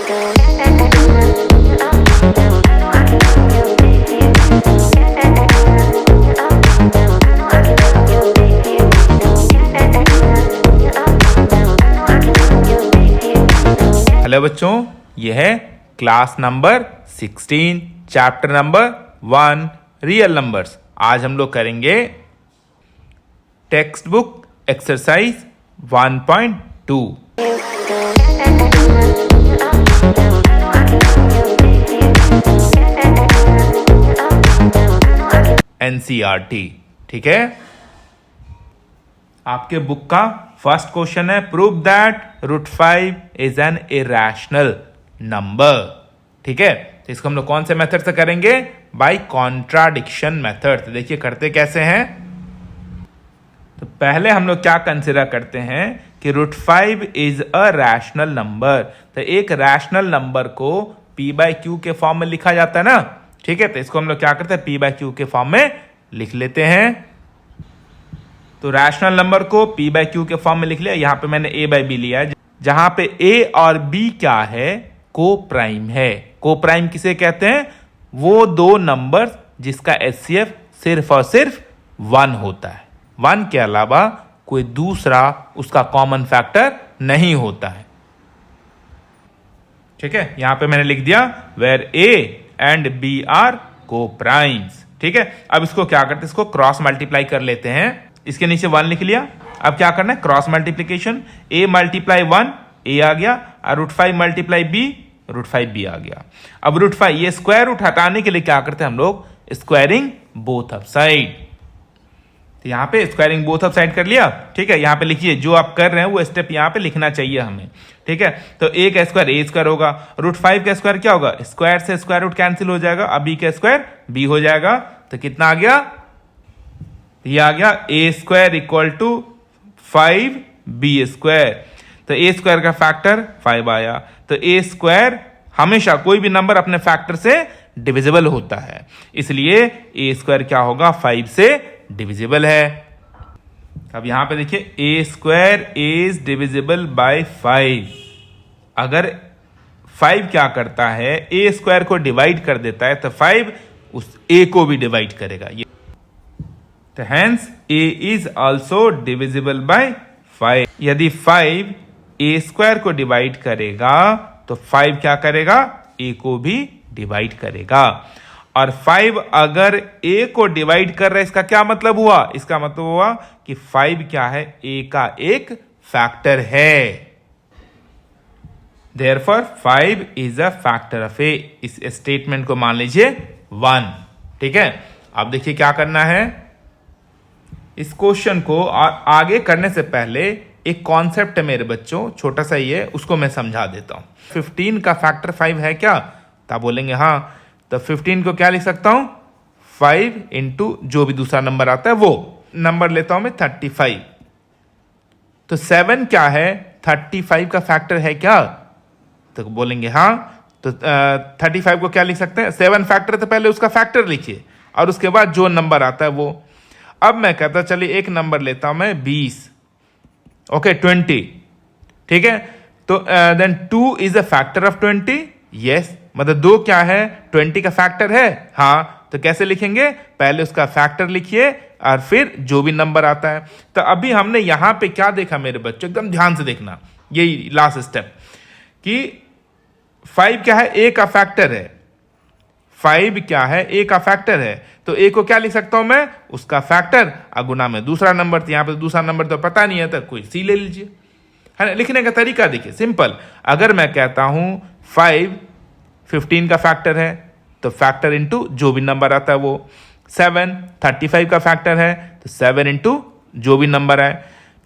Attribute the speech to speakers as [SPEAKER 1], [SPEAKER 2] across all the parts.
[SPEAKER 1] Hello बच्चों, यह है class number 16 chapter number 1 real numbers. आज हम लोग करेंगे टेक्स्ट बुक एक्सरसाइज 1.2 NCERT। ठीक है, आपके बुक का फर्स्ट क्वेश्चन है prove that √5 is an irrational number. ठीक है, तो इसको हम लोग कौन से मेथड से करेंगे? By contradiction method. तो देखिए करते कैसे हैं। तो पहले हम लोग क्या कंसिडर करते हैं कि √5 इज अ रैशनल नंबर। तो एक रैशनल नंबर को p/q के फॉर्म में लिखा जाता है ना। ठीक है, तो इसको हम लोग क्या करते हैं, p/q के फॉर्म में लिख लेते हैं। तो रैशनल नंबर को p/q के फॉर्म में लिख लिया। यहां पे मैंने a/b लिया है, जहां पे a और b क्या है, को प्राइम है। को प्राइम किसे कहते हैं? वो दो नंबर जिसका HCF सिर्फ और सिर्फ 1 होता है। 1 के अलावा कोई दूसरा उसका कॉमन फैक्टर नहीं होता है। ठीक है, यहां पे मैंने लिख दिया where a and b are coprimes. ठीक है, अब इसको क्या करते हैं, इसको क्रॉस मल्टीप्लाई कर लेते हैं। इसके नीचे 1 लिख लिया। अब क्या करना है, cross multiplication. a multiply 1 a आ गया, और √5 मल्टीप्लाई b √5b आ गया। अब √5 ये स्क्वायर रूट हटाने के लिए क्या करते हैं हम लोग, स्क्वायरिंग बोथ ऑफ साइड। तो यहां पे स्क्वायरिंग बोथ ऑफ साइड कर लिया। ठीक है, यहां पे लिखिए जो आप कर रहे हैं वो स्टेप यहां पे लिखना चाहिए हमें। ठीक है, तो a का स्क्वायर a स्क्वायर होगा, √5 का स्क्वायर क्या होगा, स्क्वायर से स्क्वायर रूट कैंसिल हो जाएगा, अब b का स्क्वायर b हो जाएगा। तो कितना आ गया, ये आ गया a square equal to 5b square. तो a स्क्वायर का फैक्टर 5 आया। तो a स्क्वायर हमेशा कोई भी नंबर अपने फैक्टर से डिविजिबल होता है, इसलिए a स्क्वायर क्या होगा, 5 से डिविजिबल है। अब यहां पे देखिए a square is divisible by 5। अगर 5 क्या करता है, a स्क्वायर को डिवाइड कर देता है, तो 5 उस a को भी डिवाइड करेगा। तो hence a is also divisible by 5। यदि 5 a स्क्वायर को डिवाइड करेगा तो 5 क्या करेगा, a को भी डिवाइड करेगा। और 5 अगर a को डिवाइड कर रहा है, इसका क्या मतलब हुआ, इसका मतलब हुआ कि 5 क्या है, a का एक फैक्टर है। Therefore 5 is a factor of a। इस स्टेटमेंट को मान लीजिए 1। ठीक है, अब देखिए क्या करना है। इस क्वेश्चन को आगे करने से पहले एक कॉन्सेप्ट है मेरे बच्चों, छोटा सा ही है, उसको मैं समझा देता हूं। 15 का फैक्टर 5 है क्या? तो आप बोलेंगे हाँ। तो 15 को क्या लिख सकता हूं, 5 इंटू जो भी दूसरा नंबर आता है वो नंबर लेता हूं मैं 35। तो 7 क्या है, 35 का फैक्टर है क्या? तो बोलेंगे हाँ। तो 35 को क्या लिख सकते हैं, 7 फैक्टर, तो पहले उसका फैक्टर लिखिए और उसके बाद जो नंबर आता है वो। अब मैं कहता चलिए एक नंबर लेता हूं मैं 20। ओके, 20। ठीक है, तो then 2 is a factor of 20। Yes, मतलब 2 क्या है, 20 का फैक्टर है। हाँ, तो कैसे लिखेंगे, पहले उसका फैक्टर लिखिए और फिर जो भी नंबर आता है। तो अभी हमने यहां पे क्या देखा मेरे बच्चों, एकदम ध्यान से देखना, यही लास्ट स्टेप, कि 5 क्या है, a का फैक्टर है। 5 क्या है, a का फैक्टर है। तो a को क्या लिख सकता हूं मैं, उसका फैक्टर अगुना में दूसरा नंबर। तो यहां पे दूसरा नंबर तो पता नहीं है, तो कोई c ले लीजिए, है ना। लिखने का तरीका देखिए सिंपल। अगर मैं कहता हूं 5 15 का फैक्टर है, तो फैक्टर इंटू जो भी नंबर आता है वो। 7 35 का फैक्टर है, तो 7 इंटू जो भी नंबर है।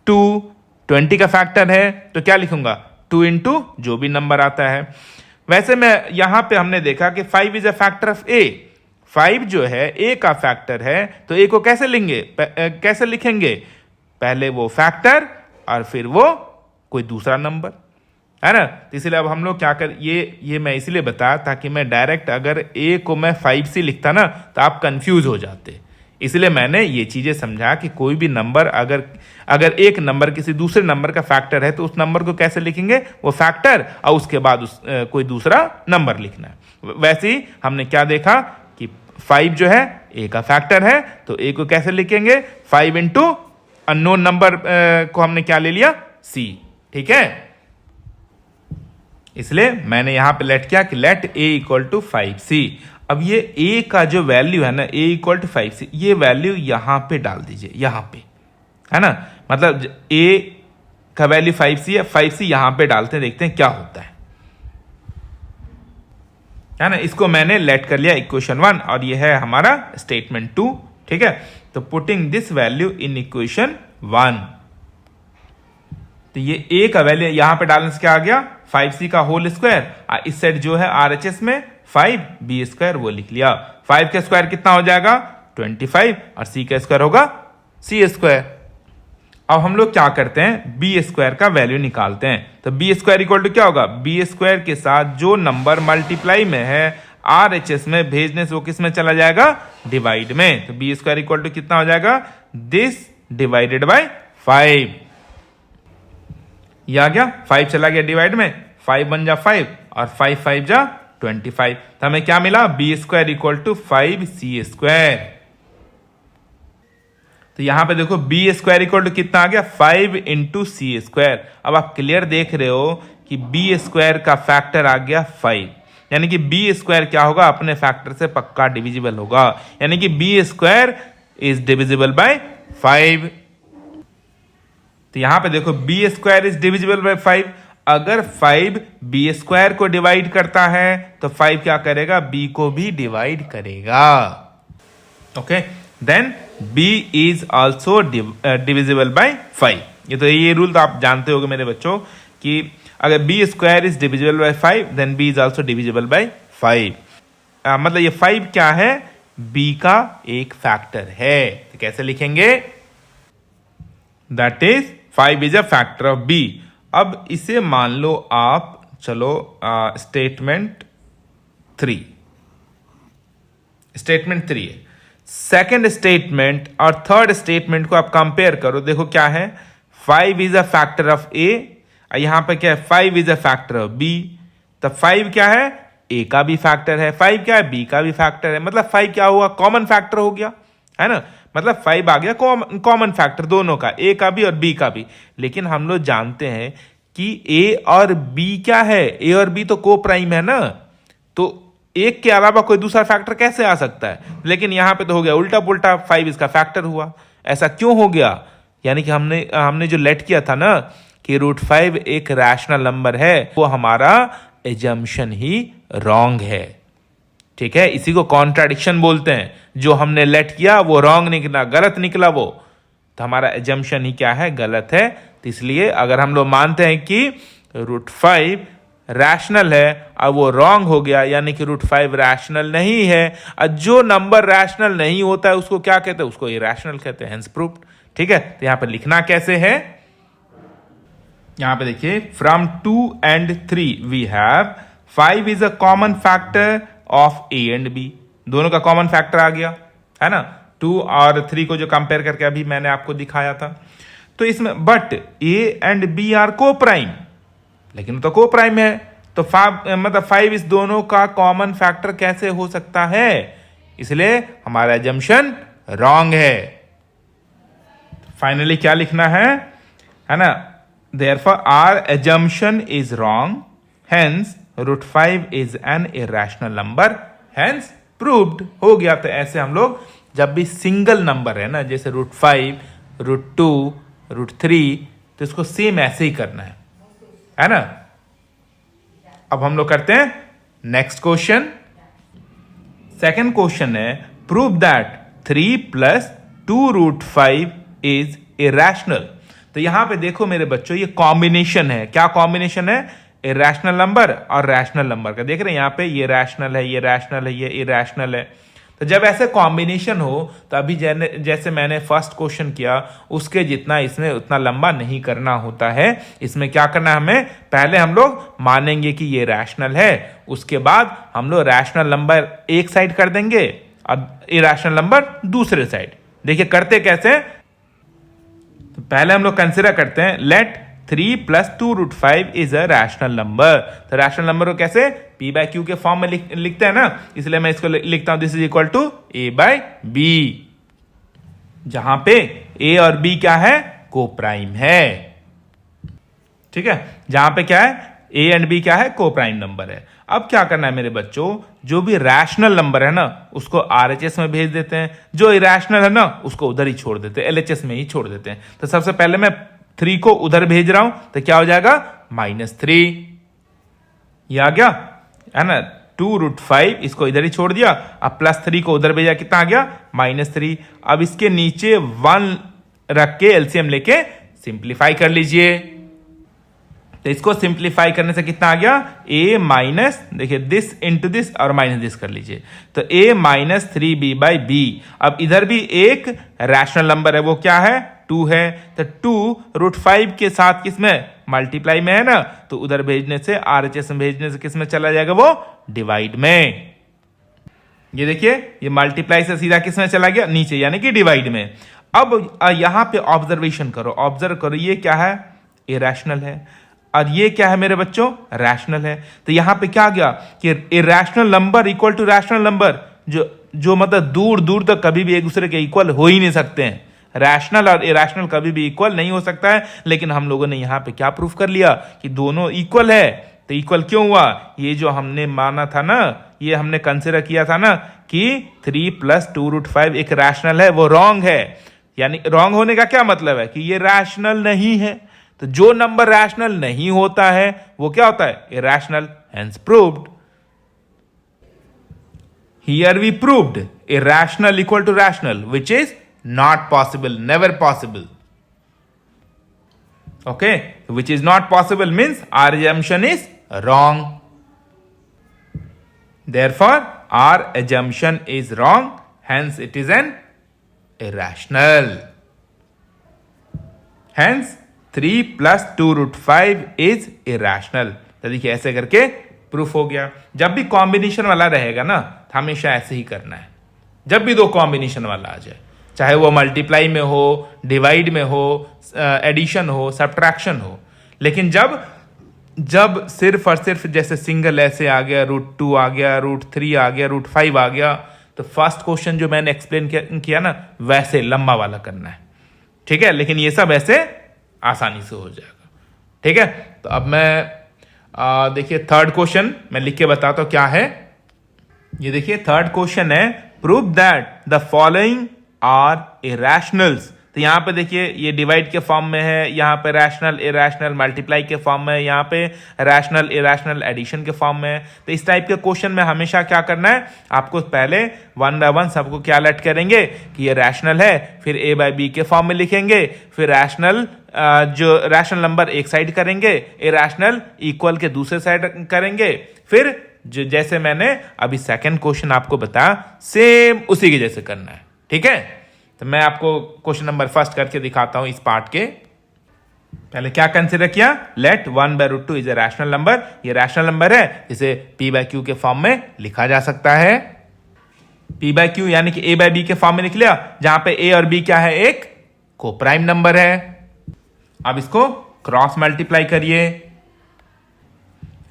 [SPEAKER 1] 2 20 का फैक्टर है, तो क्या लिखूंगा, 2 इंटू जो भी नंबर आता है। वैसे मैं यहां पे हमने देखा कि 5 is a factor of a। 5 जो है a का फैक्टर है, तो a को कैसे लेंगे, कैसे लिखेंगे, पहले वो फैक्टर और फिर वो कोई दूसरा नंबर, है ना। तो इसलिए अब हम लोग क्या कर, ये मैं इसलिए बताया ताकि मैं डायरेक्ट अगर a को मैं 5 से लिखता ना तो आप कंफ्यूज हो जाते। इसलिए मैंने ये चीजें समझा कि कोई भी नंबर अगर एक नंबर किसी दूसरे नंबर का फैक्टर है तो उस नंबर को कैसे लिखेंगे, वो फैक्टर और उसके बाद कोई दूसरा नंबर लिखना है। वैसे ही हमने क्या देखा कि 5 जो है ए का फैक्टर है, तो ए को कैसे लिखेंगे, 5 इंटू अननोन नंबर को हमने क्या ले लिया, सी। ठीक है, इसलिए मैंने यहां पे लेट किया कि late A equal to 5c। अब ये a का जो वैल्यू है ना, a इक्वल टू 5c, ये वैल्यू यहां पे डाल दीजिए, यहां पे, है ना। मतलब a का वैल्यू 5c है, 5c यहां पे डालते हैं, देखते हैं क्या होता है ना। इसको मैंने लेट कर लिया इक्वेशन 1 और ये है हमारा स्टेटमेंट 2। ठीक है, तो putting this value in equation 1, तो ये a का वैल्यू यहां पे डालने से क्या आ गया, 5c का होल स्क्वायर, इस साइड जो है RHS में 5b स्क्वायर वो लिख लिया। 5 का स्क्वायर कितना हो जाएगा, 25, और c का स्क्वायर होगा c स्क्वायर। अब हम लोग क्या करते हैं, b स्क्वायर का वैल्यू निकालते हैं। तो b स्क्वायर इक्वल टू क्या होगा, b स्क्वायर के साथ जो नंबर मल्टीप्लाई में है RHS में भेजने से वो किस में चला जाएगा, डिवाइड में। तो b स्क्वायर इक्वल टू कितना हो जाएगा, दिस डिवाइडेड बाय 5। ये आ गया, 5 चला गया डिवाइड में, 5 बन जा 5 और 5 5 जा 25। तो हमें क्या मिला, B square equal to 5c square. तो यहां पे देखो बी स्क्वायर इक्वल टू कितना आ गया, 5 इंटू सी स्क्वायर। अब आप क्लियर देख रहे हो कि बी स्क्वायर का फैक्टर आ गया 5, यानी कि बी स्क्वायर क्या होगा, अपने फैक्टर से पक्का डिविजिबल होगा, यानी कि b square is divisible by 5। तो यहां पे देखो b square is divisible by 5। अगर 5 बी स्क्वायर को डिवाइड करता है तो 5 क्या करेगा, बी को भी डिवाइड करेगा। Okay, then b is also divisible by 5। ये रूल तो आप जानते होगे मेरे बच्चों कि अगर b square is divisible by 5 then b is also divisible by 5। मतलब ये 5 क्या है, b का एक फैक्टर है। तो कैसे लिखेंगे, that is 5 is a factor of b। अब इसे मान लो आप, चलो स्टेटमेंट 3 है। सेकेंड स्टेटमेंट और थर्ड स्टेटमेंट को आप कंपेयर करो, देखो क्या है, 5 is a factor of a, यहां पर क्या है, 5 is a factor of b। तो 5 क्या है, a का भी फैक्टर है, 5 क्या है, b का भी फैक्टर है। मतलब 5 क्या हुआ, कॉमन फैक्टर हो गया, है ना। मतलब 5 आ गया कॉमन फैक्टर दोनों का, a का भी और b का भी। लेकिन हम लोग जानते हैं कि a और b क्या है, a और b तो को प्राइम है ना, तो एक के अलावा कोई दूसरा फैक्टर कैसे आ सकता है। लेकिन यहां पे तो हो गया उल्टा पुल्टा, 5 इसका फैक्टर हुआ। ऐसा क्यों हो गया, यानी कि हमने जो लेट किया था ना कि √5 एक रैशनल नंबर है, वो हमारा एजम्पशन ही रॉन्ग है। ठीक है, इसी को कॉन्ट्राडिक्शन बोलते हैं। जो हमने लेट किया वो रॉन्ग निकला, गलत निकला, वो तो हमारा एजम्पशन ही क्या है, गलत है। तो इसलिए अगर हम लोग मानते हैं कि √5 रैशनल है और वो रॉन्ग हो गया, यानी कि √5 रैशनल नहीं है, और जो नंबर रैशनल नहीं होता है उसको क्या कहते हैं, उसको इरैशनल कहते हैं, हेंस प्रूव्ड। ठीक है, तो यहां पर लिखना कैसे है, यहां पे देखिए, from 2 and 3 we have 5 is a common factor of a and b। दोनों का कॉमन फैक्टर आ गया, है ना। 2 और 3 को जो कंपेयर करके अभी मैंने आपको दिखाया था, तो इसमें but a and b are coprime, लेकिन तो को प्राइम है, तो 5 इस दोनों का कॉमन फैक्टर कैसे हो सकता है, इसलिए हमारा एजम्पशन रॉन्ग है। फाइनली क्या लिखना है ना, therefore our assumption is wrong, hence √5 is an irrational number, hence proved हो गया। तो ऐसे हम लोग जब भी सिंगल नंबर है ना, जैसे √5, √2, √3, तो इसको सेम ऐसे ही करना है ना। अब हम लोग करते हैं नेक्स्ट क्वेश्चन। सेकंड क्वेश्चन है, प्रूव दैट 3 + 2√5 इज इरैशनल। तो यहां पे देखो मेरे बच्चों, ये कॉम्बिनेशन है। क्या कॉम्बिनेशन है, इरैशनल नंबर और रैशनल नंबर का। देख रहे हैं यहाँ पे, ये रैशनल है, ये रैशनल है, ये इरैशनल है। तो जब ऐसे कॉम्बिनेशन हो तो अभी जैसे मैंने फर्स्ट क्वेश्चन किया उसके जितना इसमें उतना लंबा नहीं करना होता है। इसमें क्या करना है, हमें पहले हम लोग मानेंगे कि ये रैशनल है, उसके बाद हम लोग रैशनल नंबर एक साइड कर देंगे और इरैशनल नंबर दूसरे साइड। देखिए करते कैसे, तो पहले हम लोग कंसिडर करते हैं let 3 + 2√5 is a rational number. तो रैशनल नंबर को कैसे p/q के फॉर्म में लिखते हैं ना, इसलिए मैं इसको लिखता हूं this is equal to a/b, जहां पे a और b क्या है, को प्राइम है। ठीक है, जहां पे क्या है, a एंड b क्या है, को प्राइम नंबर है। अब क्या करना है मेरे बच्चों, जो भी रैशनल नंबर है ना उसको RHS में भेज देते हैं, जो इरैशनल है ना उसको उधर ही छोड़ देते हैं, LHS में ही छोड़ देते हैं। तो सबसे पहले मैं 3 को उधर भेज रहा हूं, तो क्या हो जाएगा -3, ये आ गया है ना, 2√5 इसको इधर ही छोड़ दिया, अब +3 को उधर भेजा, कितना आ गया -3। अब इसके नीचे 1 रख के एलसीएम लेके सिंप्लीफाई कर लीजिए। तो इसको सिंप्लीफाई करने से कितना आ गया, a माइनस, देखिए दिस इंटू दिस और माइनस दिस कर लीजिए, तो a माइनस 3b/b। अब इधर भी एक रैशनल नंबर है, वो क्या है, 2 है, तो 2√5 के साथ किसमें मल्टीप्लाई में है ना, तो उधर भेजने से RHS में भेजने से किसमें चला जाएगा, वो डिवाइड में। ये देखिए ये मल्टीप्लाई से सीधा किसमें चला गया, नीचे, यानी कि डिवाइड में। अब यहां पे ऑब्जर्वेशन करो, ऑब्जर्व करो, ये क्या है, इरैशनल है, और ये क्या है मेरे बच्चों, रैशनल है। तो यहां पे क्या गया कि irrational number equal to rational number, जो मतलब दूर दूर तक कभी भी एक दूसरे के इक्वल हो ही नहीं सकते हैं। रैशनल और इरैशनल कभी भी इक्वल नहीं हो सकता है, लेकिन हम लोगों ने यहां पे क्या प्रूफ कर लिया कि दोनों इक्वल है। तो इक्वल क्यों हुआ, ये जो हमने माना था ना, ये हमने कंसिडर किया था ना कि 3 + 2√5 एक रैशनल है, वो रॉन्ग है। यानी रॉन्ग होने का क्या मतलब है कि ये रैशनल नहीं है। तो जो नंबर रैशनल नहीं होता है वो क्या होता है, irrational, hence proved. Here we proved irrational equal to rational, which is not possible, never possible. Okay, which is not possible means our assumption is wrong. Therefore our assumption is wrong, hence it is an irrational. Hence 3 + 2√5 is irrational. तो देखिए ऐसे करके proof हो गया। जब भी combination वाला रहेगा ना, हमेशा ऐसे ही करना है। जब भी दो कॉम्बिनेशन वाला आ जाए, चाहे वो मल्टीप्लाई में हो, डिवाइड में हो, एडिशन हो, सब्ट्रैक्शन हो, लेकिन जब सिर्फ और सिर्फ जैसे सिंगल ऐसे आ गया, √2 आ गया, √3 आ गया, √5 आ गया, तो फर्स्ट क्वेश्चन जो मैंने एक्सप्लेन किया ना, वैसे लंबा वाला करना है। ठीक है, लेकिन ये सब ऐसे आसानी से हो जाएगा। ठीक है, तो अब मैं देखिए थर्ड क्वेश्चन मैं लिख के बताता हूं क्या है। ये देखिए थर्ड क्वेश्चन है, prove that the following are irrationals. तो यहां पे देखिए ये डिवाइड के फॉर्म में है, यहां पे रैशनल इरैशनल मल्टीप्लाई के फॉर्म में है, यहां पे रैशनल इरैशनल एडिशन के फॉर्म में है। तो इस टाइप के क्वेश्चन में हमेशा क्या करना है, आपको पहले 1 बाय 1 सबको क्या अलर्ट करेंगे कि ये रैशनल है, फिर a/b के फॉर्म में लिखेंगे, फिर रैशनल जो रैशनल नंबर एक साइड करेंगे, इरैशनल इक्वल के दूसरे साइड करेंगे, फिर जो जैसे मैंने अभी सेकंड क्वेश्चन आपको बताया सेम उसी के जैसे करना है। ठीक है, तो मैं आपको क्वेश्चन नंबर फर्स्ट करके दिखाता हूं। इस पार्ट के पहले क्या कंसीडर किया, let 1/√2 is a rational number. ये रैशनल नंबर है, इसे p/q के फॉर्म में लिखा जा सकता है। p/q यानी कि a/b के फॉर्म में लिख लिया, जहां पे a और b क्या है, एक को प्राइम नंबर है। अब इसको क्रॉस मल्टीप्लाई करिए,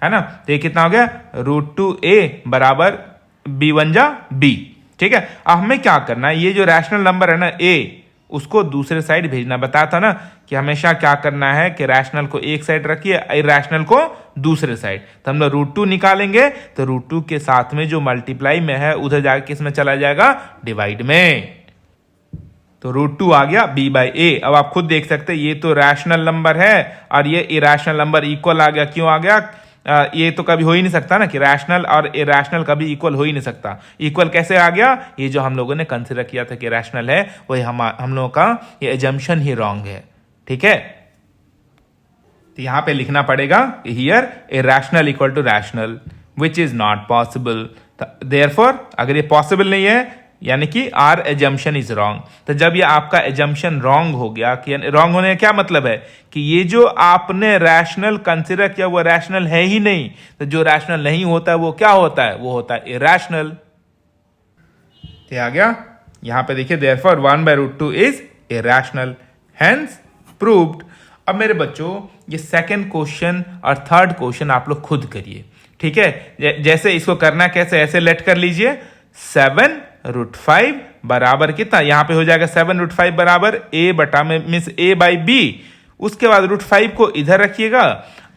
[SPEAKER 1] है ना, तो ये कितना हो गया, √2a बराबर b1 जा b। ठीक है, अब हमें क्या करना है, ये जो रैशनल नंबर है ना a, उसको दूसरे साइड भेजना। बताया था ना कि हमेशा क्या करना है कि रैशनल को एक साइड रखिए, इरैशनल को दूसरे साइड। तो हम लोग √2 निकालेंगे, तो √2 के साथ में जो मल्टीप्लाई में है उधर जाके किस में चला जाएगा, डिवाइड में। तो √2 आ गया b/a। अब आप खुद देख सकते हैं ये तो रैशनल नंबर है और ये इरैशनल नंबर इक्वल आ गया। क्यों आ गया, ये तो कभी हो ही नहीं सकता ना कि रैशनल और इरैशनल कभी इक्वल हो ही नहीं सकता। इक्वल कैसे आ गया, ये जो हम लोगों ने कंसीडर किया था कि रैशनल है, वही हम लोगों का ये एजम्पशन ही रॉन्ग है। ठीक है, तो यहां पे लिखना पड़ेगा here irrational equal to rational, which is not possible. Therefore अगर ये पॉसिबल नहीं है, यानी कि आर एजम्पशन इज रॉन्ग। तो जब ये आपका एजम्पशन रॉन्ग हो गया, कि रॉन्ग होने का क्या मतलब है कि ये जो आपने रैशनल कंसीडर किया वो रैशनल है ही नहीं। तो जो रैशनल नहीं होता है वो क्या होता है, वो होता है इरैशनल। आ गया। यहां पे देखिए therefore 1/√2 is irrational, hence proved. अब मेरे बच्चों ये सेकंड क्वेश्चन और थर्ड क्वेश्चन आप लोग खुद करिए, ठीक है। जैसे इसको करना कैसे, ऐसे लेट कर लीजिए 7√5 बराबर कितना, यहां पे हो जाएगा 7√5 बराबर a बटा में मीन्स a/b। उसके बाद √5 को इधर रखिएगा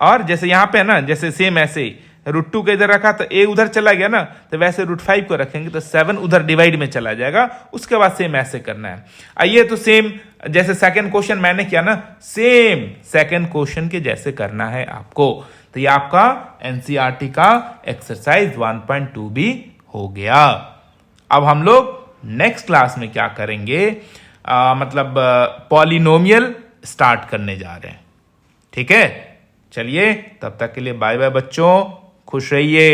[SPEAKER 1] और जैसे यहां पे है ना, जैसे सेम ऐसे √2 को इधर रखा तो a उधर चला गया ना, तो वैसे √5 को रखेंगे तो 7 उधर डिवाइड में चला जाएगा। उसके बाद सेम ऐसे करना है। आइए तो सेम जैसे सेकंड क्वेश्चन मैंने किया ना, सेम सेकंड क्वेश्चन के जैसे करना है आपको। तो ये आपका एनसीईआरटी का एक्सरसाइज 1.2 भी हो गया। अब हम लोग नेक्स्ट क्लास में क्या करेंगे, मतलब पॉलिनोमियल स्टार्ट करने जा रहे हैं, ठीक है। चलिए तब तक के लिए बाय बाय बच्चों, खुश रहिए।